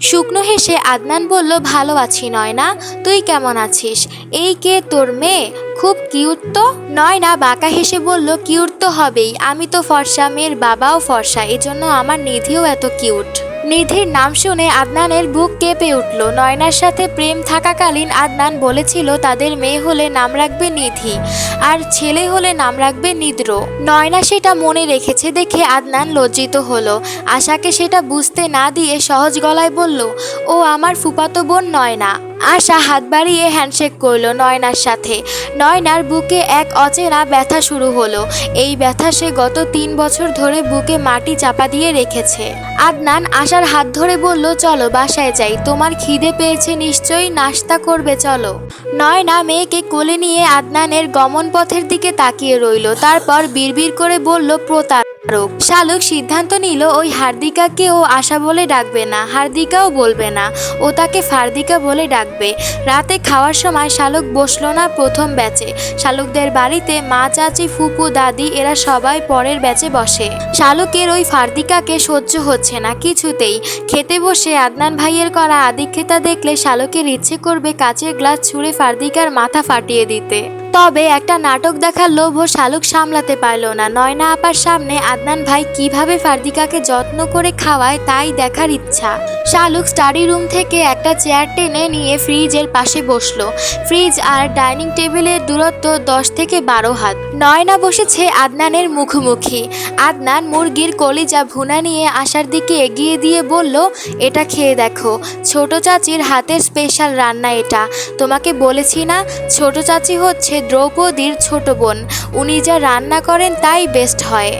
শুকনো হেসে আদনান বলল, ভালো আছি নয়না, তুই কেমন আছিস? এই কে তোর মেয়ে? খুব কিউট তো। নয়না বাঁকা হেসে বলল, কিউট তো হবেই, আমি তো ফর্সা, মেয়ের বাবাও ফর্সা, এজন্য আমার নিধিও এত কিউট। নিধির নাম শুনে আদনানের বুক কেঁপে উঠল। নয়নার সাথে প্রেম থাকাকালীন আদনান বলেছিল তাদের মেয়ে হলে নাম রাখবে নিধি, আর ছেলে হলে নাম রাখবে নিদ্র। নয়না সেটা মনে রেখেছে দেখে আদনান লজ্জিত হলো। আশাকে সেটা বুঝতে না দিয়ে সহজ গলায় বলল, ও আমার ফুফাতো বোন নয়না। আশা হাত বাড়িয়ে হ্যান্ডশেক করলো নয়নার সাথে। নয়নার বুকে এক অচেনা ব্যথা শুরু হলো। এই ব্যথা সে গত 3 বছর ধরে বুকে মাটি চাপা দিয়ে রেখেছে। আদনান আশার হাত ধরে বলল, চলো বাসায় যাই, তোমার খিদে পেয়েছে নিশ্চয়ই, নাস্তা করবে চলো। নয়না মেয়েকে কোলে নিয়ে আদনানের গমন পথের দিকে তাকিয়ে রইল। তারপর বিড়বিড় করে বলল, প্রতারক। শালুক সিদ্ধান্ত নিল ওই হার্দিকাকে ও আশা বলে ডাকবে না, হার্দিকাও বলবে না, ও তাকে ফার্দিকা বলে ডাকবে। রাতে খাওয়ার সময় শালুক বসলো না প্রথম ব্যাচে। শালুকদের বাড়িতে মা, চাচি, ফুপু, দাদি এরা সবাই পরের ব্যাচে বসে। শালুকের ওই ফার্দিকাকে সহ্য হচ্ছে না কিছুতেই। খেতে বসে আদনান ভাইয়ের করা আদিক্ষেতা দেখলে শালুকের ইচ্ছে করবে কাচের গ্লাস ছুঁড়ে ফার্দিকার মাথা ফাটিয়ে দিতে। তবে একটা নাটক দেখার লোভও শালুক সামলাতে পারল না। নয়না আপার সামনে আদনান ভাই কিভাবে ফার্দিকাকে যত্ন করে খাওয়ায় তাই দেখার ইচ্ছা। শালুক স্টাডি রুম থেকে একটা চেয়ার টেনে নিয়ে ফ্রিজের পাশে বসলো। ফ্রিজ আর ডাইনিং টেবিলের দূরত্ব 10 থেকে 12 হাত। নয়না বসেছে আদনানের মুখোমুখি। আদনান মুরগির কলিজা ভুনা নিয়ে আশার দিকে এগিয়ে দিয়ে বলল, এটা খেয়ে দেখো, ছোট চাচির হাতের স্পেশাল রান্না এটা। তোমাকে বলেছি না, ছোট চাচি হচ্ছে দ্রৌপদীর ছোট বোন, উনি যা রান্না করেন তাই বেস্ট হয়।